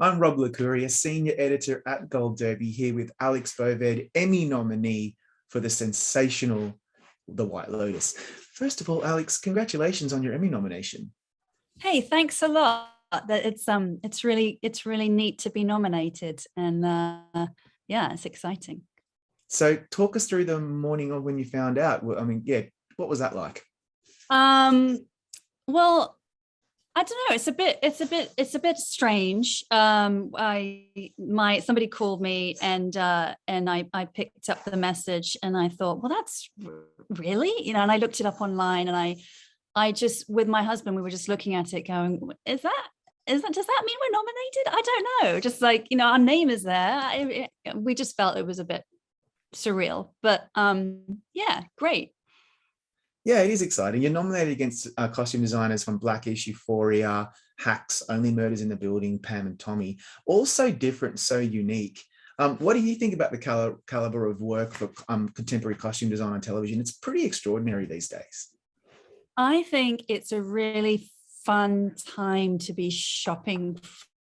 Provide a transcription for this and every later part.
I'm Rob Licuria, Senior Editor at Gold Derby, here with Alex Bovaird, Emmy nominee for the sensational The White Lotus. First of all, Alex, congratulations on your Emmy nomination. Hey, thanks a lot. That it's really neat to be nominated, and yeah, it's exciting. So talk us through the morning of when you found out. What was that like? Well, I don't know. It's a bit strange. Somebody called me and I picked up the message and I thought, well, that's really, and I looked it up online and I just, with my husband, we were just looking at it going, does that mean we're nominated? I don't know. Just like, our name is there. We just felt it was a bit surreal, but yeah, great. Yeah, it is exciting. You're nominated against costume designers from Blackish, Euphoria, Hacks, Only Murders in the Building, Pam and Tommy. All so different, so unique. What do you think about the caliber of work for contemporary costume design on television? It's pretty extraordinary these days. I think it's a really fun time to be shopping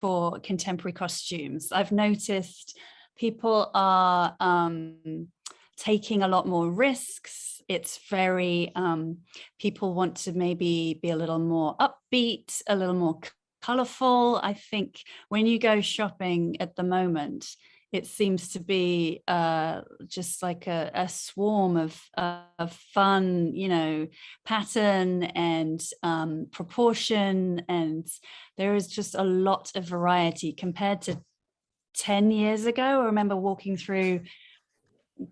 for contemporary costumes. I've noticed people are taking a lot more risks. It's very, people want to maybe be a little more upbeat, a little more colorful. I think when you go shopping at the moment, it seems to be just like a swarm of fun, pattern and proportion. And there is just a lot of variety compared to 10 years ago. I remember walking through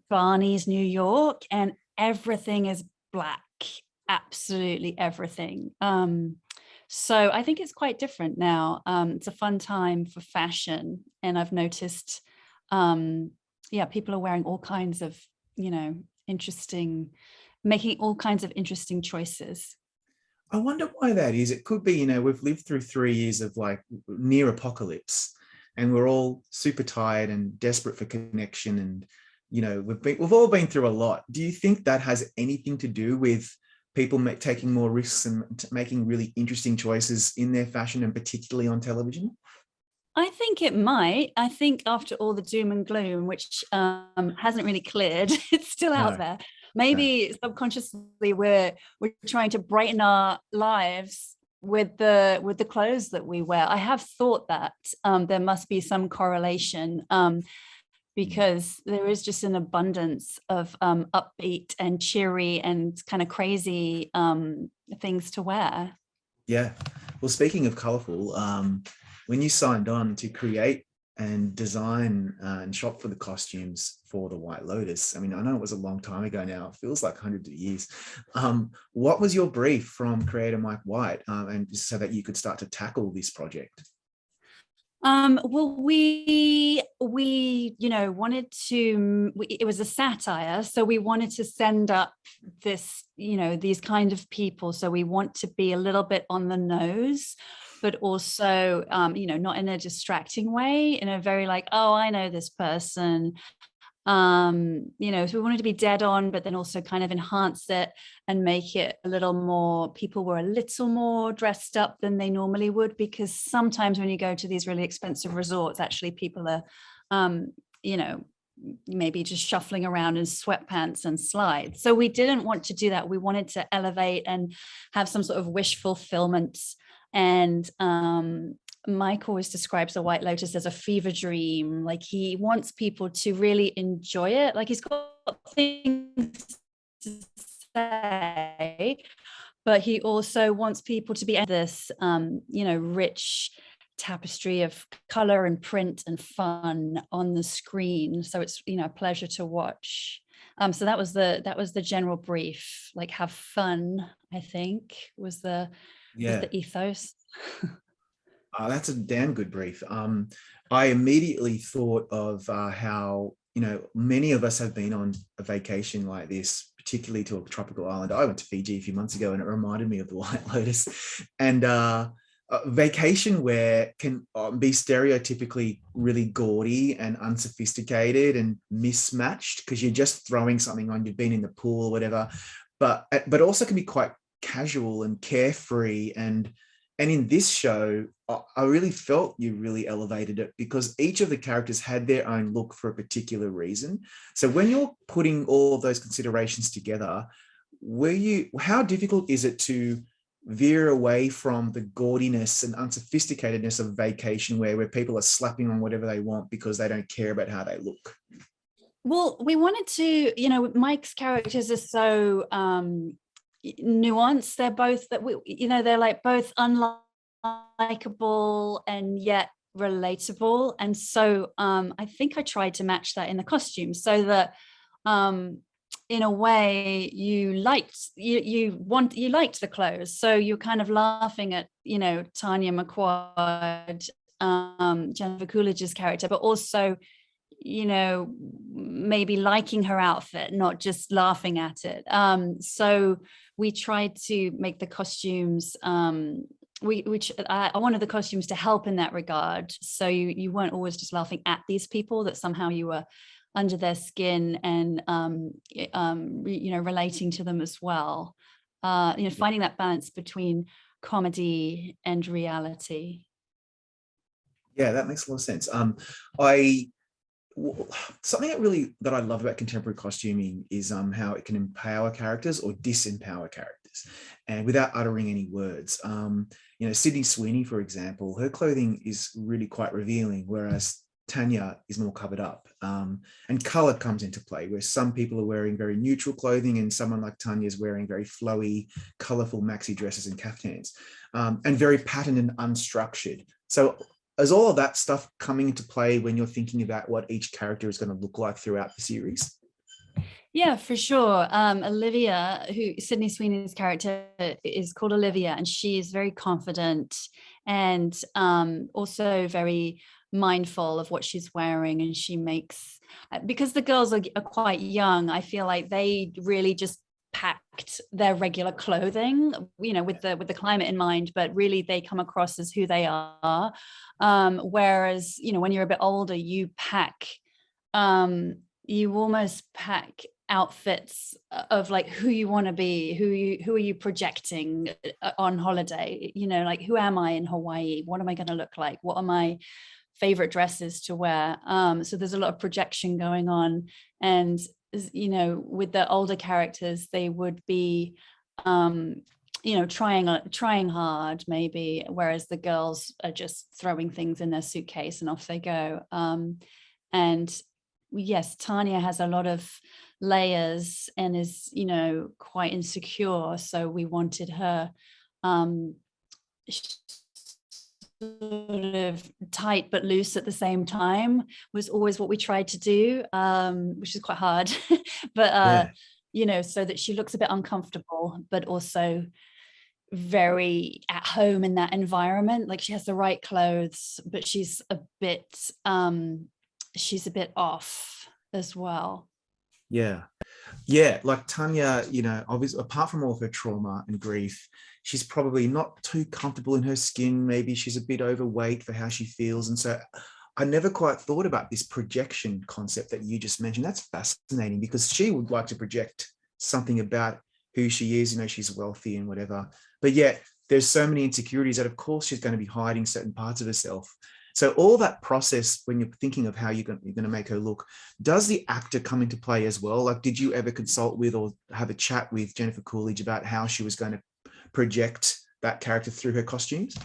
Barney's New York and everything is black, absolutely everything. So I think it's quite different now. It's a fun time for fashion. And I've noticed, people are wearing all kinds of, making all kinds of interesting choices. I wonder why that is. It could be, we've lived through 3 years of like near apocalypse and we're all super tired and desperate for connection. And, we've all been through a lot. Do you think that has anything to do with people taking more risks and making really interesting choices in their fashion and particularly on television? I think it might. I think after all the doom and gloom, which hasn't really cleared, it's still out there. Maybe subconsciously we're trying to brighten our lives with the clothes that we wear. I have thought that there must be some correlation because there is just an abundance of upbeat and cheery and kind of crazy things to wear. Yeah. Well, speaking of colorful, when you signed on to create and design and shop for the costumes for the White Lotus, I mean, I know it was a long time ago now. It feels like hundreds of years. What was your brief from creator Mike White, and so that you could start to tackle this project? Well, we wanted to, it was a satire. So we wanted to send up this, these kind of people. So we want to be a little bit on the nose, but also, not in a distracting way, in a very like, oh, I know this person. So we wanted to be dead on, but then also kind of enhance it and make it a little more, people were a little more dressed up than they normally would, because sometimes when you go to these really expensive resorts, actually people are, maybe just shuffling around in sweatpants and slides. So we didn't want to do that. We wanted to elevate and have some sort of wish fulfillment. And Mike always describes the White Lotus as a fever dream. Like he wants people to really enjoy it. Like he's got things to say, but he also wants people to be this, rich tapestry of color and print and fun on the screen. So it's, a pleasure to watch. So that was the general brief. Like have fun, I think was the ethos. That's a damn good brief. I immediately thought of how, many of us have been on a vacation like this, particularly to a tropical island. I went to Fiji a few months ago and it reminded me of the White Lotus. And vacation wear can be stereotypically really gaudy and unsophisticated and mismatched because you're just throwing something on, you've been in the pool or whatever, but also can be quite casual and carefree and And in this show, I really felt you really elevated it because each of the characters had their own look for a particular reason. So when you're putting all of those considerations together, how difficult is it to veer away from the gaudiness and unsophisticatedness of vacation where people are slapping on whatever they want because they don't care about how they look? Well, we wanted to, Mike's characters are so nuanced. They're both they're like both unlikable and yet relatable. And so I think I tried to match that in the costumes so that in a way you liked the clothes. So you're kind of laughing at, Tanya McQuad, Jennifer Coolidge's character, but also maybe liking her outfit, not just laughing at it. So we tried to make the costumes, I wanted the costumes to help in that regard. So you weren't always just laughing at these people, that somehow you were under their skin and, relating to them as well. Finding that balance between comedy and reality. Yeah, that makes a lot of sense. Something that I love about contemporary costuming is how it can empower characters or disempower characters, and without uttering any words. Sydney Sweeney, for example, her clothing is really quite revealing, whereas Tanya is more covered up. And color comes into play, where some people are wearing very neutral clothing and someone like Tanya is wearing very flowy, colorful maxi dresses and caftans, and very patterned and unstructured. So is all of that stuff coming into play when you're thinking about what each character is going to look like throughout the series? Yeah, for sure. Olivia, Sydney Sweeney's character is called Olivia, and she is very confident and also very mindful of what she's wearing. And she makes, because the girls are quite young, I feel like they really just packed their regular clothing, with the climate in mind, but really they come across as who they are. Whereas, when you're a bit older, you almost pack outfits of like who you want to be, who are you projecting on holiday, like who am I in Hawaii, what am I going to look like, what are my favorite dresses to wear. So there's a lot of projection going on. And with the older characters, they would be trying hard maybe, whereas the girls are just throwing things in their suitcase and off they go. And yes, Tanya has a lot of layers and is quite insecure, so we wanted her sort of tight but loose at the same time, was always what we tried to do, which is quite hard. But so that she looks a bit uncomfortable but also very at home in that environment. Like she has the right clothes, but she's a bit off as well. Yeah, like Tanya, obviously, apart from all of her trauma and grief, she's probably not too comfortable in her skin. Maybe she's a bit overweight for how she feels. And so I never quite thought about this projection concept that you just mentioned. That's fascinating, because she would like to project something about who she is. She's wealthy and whatever, but yet there's so many insecurities that of course she's going to be hiding certain parts of herself. So all that process, when you're thinking of how you're going to make her look, does the actor come into play as well? Like, did you ever consult with or have a chat with Jennifer Coolidge about how she was going to project that character through her costumes?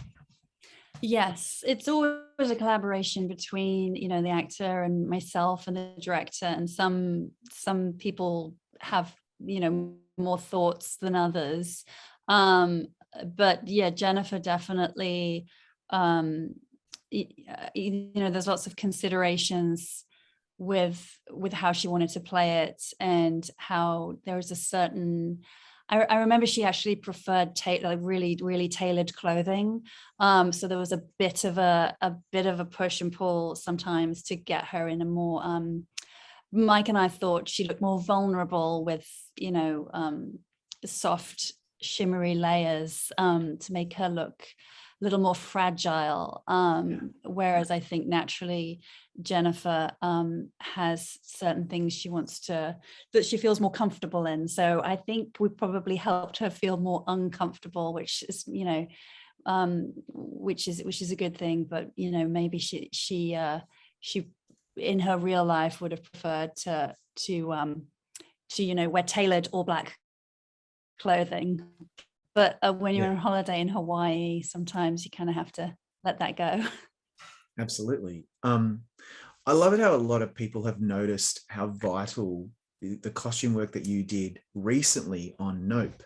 Yes, it's always a collaboration between, the actor and myself and the director. And some people have, more thoughts than others. But yeah, Jennifer definitely, there's lots of considerations with how she wanted to play it, and how there was a certain, I remember she actually preferred really, really tailored clothing. So there was a bit of a push and pull sometimes to get her in a more, Mike and I thought she looked more vulnerable with, soft shimmery layers, to make her look a little more fragile. Whereas I think naturally Jennifer has certain things that she feels more comfortable in. So I think we probably helped her feel more uncomfortable, which is, which is a good thing. But you know, maybe she in her real life would have preferred to you know, wear tailored all black clothing. But when you're on holiday in Hawaii, sometimes you kind of have to let that go. Absolutely. I love it how a lot of people have noticed how vital the costume work that you did recently on Nope,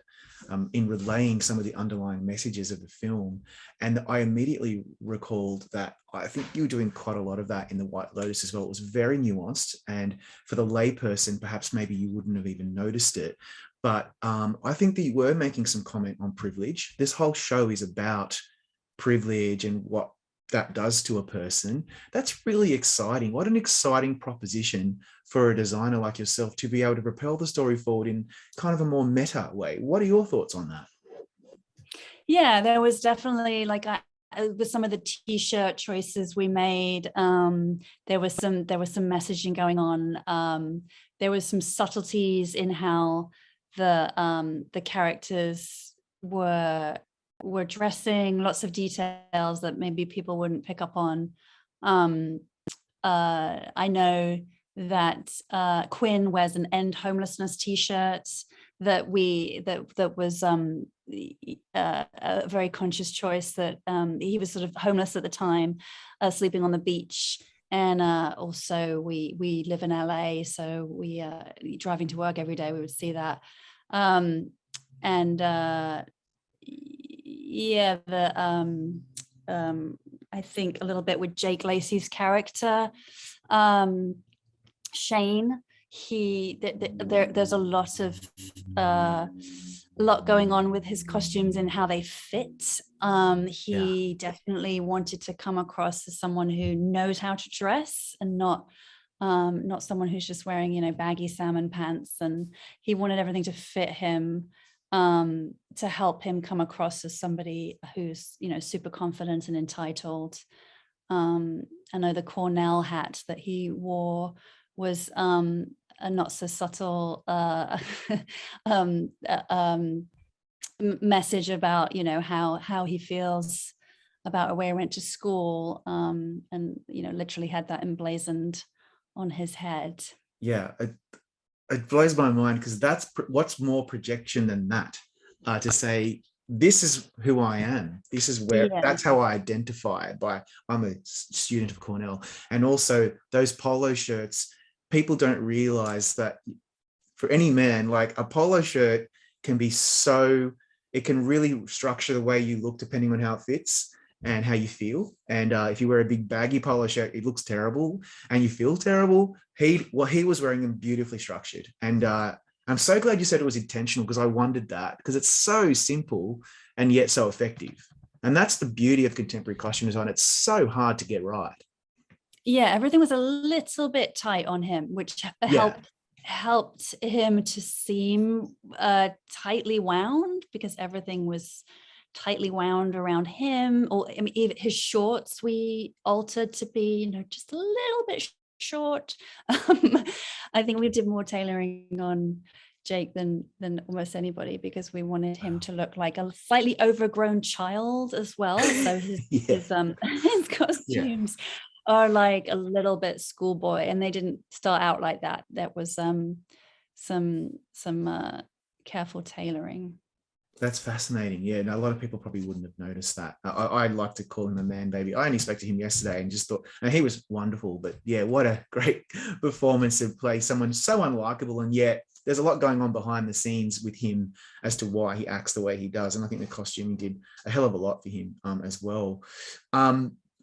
in relaying some of the underlying messages of the film. And I immediately recalled that I think you were doing quite a lot of that in the White Lotus as well. It was very nuanced, and for the layperson, perhaps maybe you wouldn't have even noticed it. But I think that you were making some comment on privilege. This whole show is about privilege and what that does to a person. That's really exciting. What an exciting proposition for a designer like yourself to be able to propel the story forward in kind of a more meta way. What are your thoughts on that? Yeah, there was definitely like with some of the t-shirt choices we made, there was some messaging going on. There was some subtleties in how the characters were dressing, lots of details that maybe people wouldn't pick up on. I know that Quinn wears an End Homelessness t-shirt that was a very conscious choice, that he was sort of homeless at the time, sleeping on the beach. And also we live in LA, so we driving to work every day, we would see that. Yeah, I think a little bit with Jake Lacey's character, Shane, there's a lot going on with his costumes and how they fit. He definitely wanted to come across as someone who knows how to dress, and not someone who's just wearing, you know, baggy salmon pants. And he wanted everything to fit him, to help him come across as somebody who's, you know, super confident and entitled. I know the Cornell hat that he wore was a not so subtle message about, you know, how he feels about where he went to school, and, you know, literally had that emblazoned on his head. Yeah, it blows my mind, because that's what's more projection than that, to say, this is who I am. This is where, that's how I identify. I'm a student of Cornell. And also those polo shirts, people don't realize that for any man, like a polo shirt can be it can really structure the way you look depending on how it fits and how you feel. And if you wear a big baggy polo shirt, it looks terrible and you feel terrible. He was wearing them beautifully structured. And I'm so glad you said it was intentional, because I wondered that, because it's so simple and yet so effective. And that's the beauty of contemporary costume design. It's so hard to get right. Yeah, everything was a little bit tight on him, which helped him to seem tightly wound, because everything was tightly wound around him. Or I mean, even his shorts we altered to be, you know, just a little bit short. I think we did more tailoring on Jake than almost anybody, because we wanted him to look like a slightly overgrown child as well. So his his costumes are like a little bit schoolboy, and they didn't start out like that. That was some careful tailoring. That's fascinating. Yeah, no, a lot of people probably wouldn't have noticed that. I like to call him a man baby. I only spoke to him yesterday and just thought, and he was wonderful. But yeah, what a great performance to play someone so unlikable, and yet there's a lot going on behind the scenes with him as to why he acts the way he does. And I think the costuming did a hell of a lot for him as well.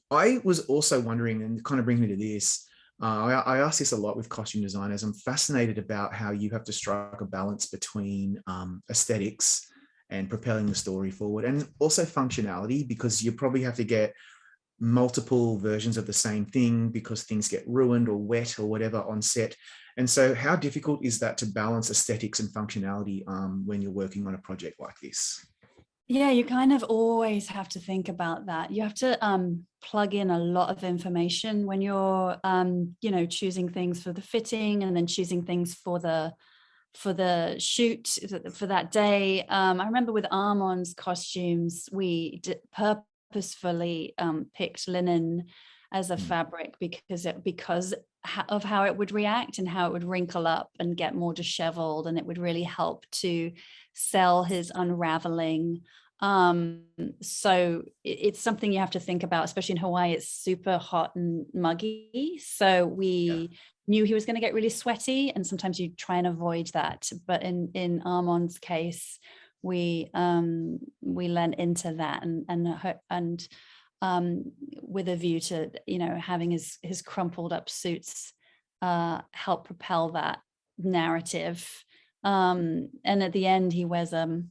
I was also wondering, and it kind of brings me to this, I ask this a lot with costume designers. I'm fascinated about how you have to strike a balance between aesthetics and propelling the story forward, and also functionality, because you probably have to get multiple versions of the same thing because things get ruined or wet or whatever on set. And so how difficult is that to balance aesthetics and functionality when you're working on a project like this? Yeah, you kind of always have to think about that. You have to plug in a lot of information when you're, you know, choosing things for the fitting, and then choosing things for the for the shoot for that day. I remember with Armand's costumes, we purposefully picked linen as a fabric because of how it would react and how it would wrinkle up and get more disheveled, and it would really help to sell his unraveling. So it's something you have to think about, especially in Hawaii. It's super hot and muggy, so we knew he was going to get really sweaty, and sometimes you try and avoid that. But in Armand's case, we lent into that and with a view to, you know, having his crumpled up suits help propel that narrative. And at the end, he wears a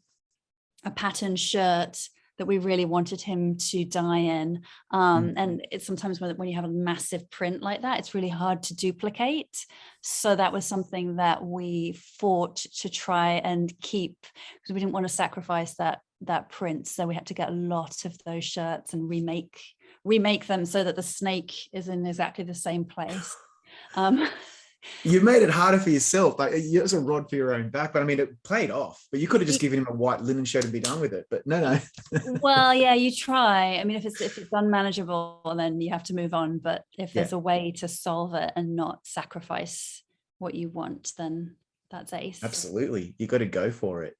patterned shirt that we really wanted him to dye in. And it's sometimes when you have a massive print like that, it's really hard to duplicate. So that was something that we fought to try and keep, because we didn't want to sacrifice that print. So we had to get a lot of those shirts and remake them so that the snake is in exactly the same place. You made it harder for yourself. Like, it was a rod for your own back, but I mean, it played off. But you could have just given him a white linen shirt and be done with it. But no. Well, yeah, you try. I mean, if it's unmanageable, then you have to move on. But if there's a way to solve it and not sacrifice what you want, then that's ace. Absolutely, you got to go for it.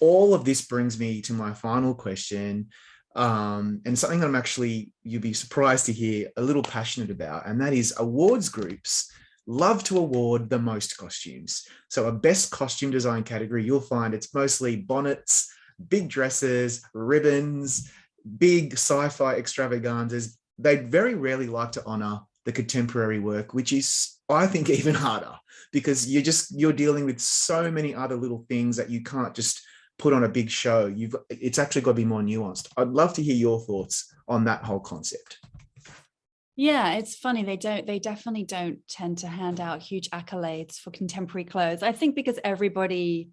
All of this brings me to my final question, and something I'm actually, you'd be surprised to hear, a little passionate about, and that is awards groups love to award the most costumes. So a best costume design category, you'll find it's mostly bonnets, big dresses, ribbons, big sci-fi extravaganzas. They very rarely like to honor the contemporary work, which is, I think, even harder, because you're dealing with so many other little things that you can't just put on a big show. It's actually got to be more nuanced. I'd love to hear your thoughts on that whole concept. Yeah, it's funny. They definitely don't tend to hand out huge accolades for contemporary clothes. I think because everybody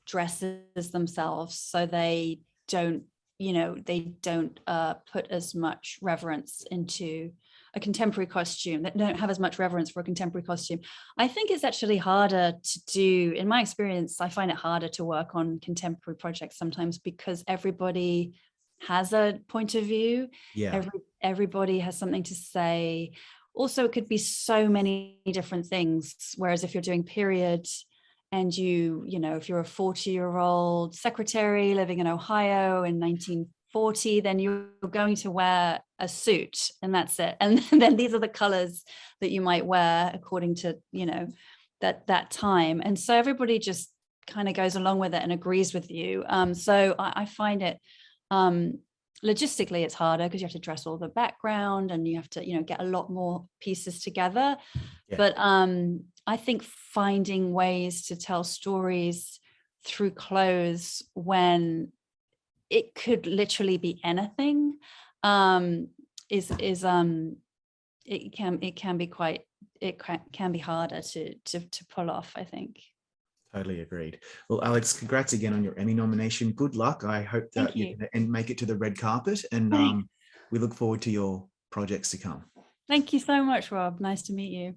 dresses themselves, so they don't put as much reverence into a contemporary costume. They don't have as much reverence for a contemporary costume. I think it's actually harder to do, in my experience, I find it harder to work on contemporary projects sometimes because everybody has a point of view. Yeah. Everybody has something to say. Also, it could be so many different things. Whereas if you're doing period and if you're a 40-year-old secretary living in Ohio in 1940, then you're going to wear a suit and that's it. And then these are the colors that you might wear according to, that time. And so everybody just kind of goes along with it and agrees with you. So I find it, logistically it's harder because you have to dress all the background and you have to get a lot more pieces together. But I think finding ways to tell stories through clothes when it could literally be anything it can be harder to pull off, I think. Totally agreed. Well, Alex, congrats again on your Emmy nomination. Good luck. I hope that you can make it to the red carpet, and we look forward to your projects to come. Thank you so much, Rob. Nice to meet you.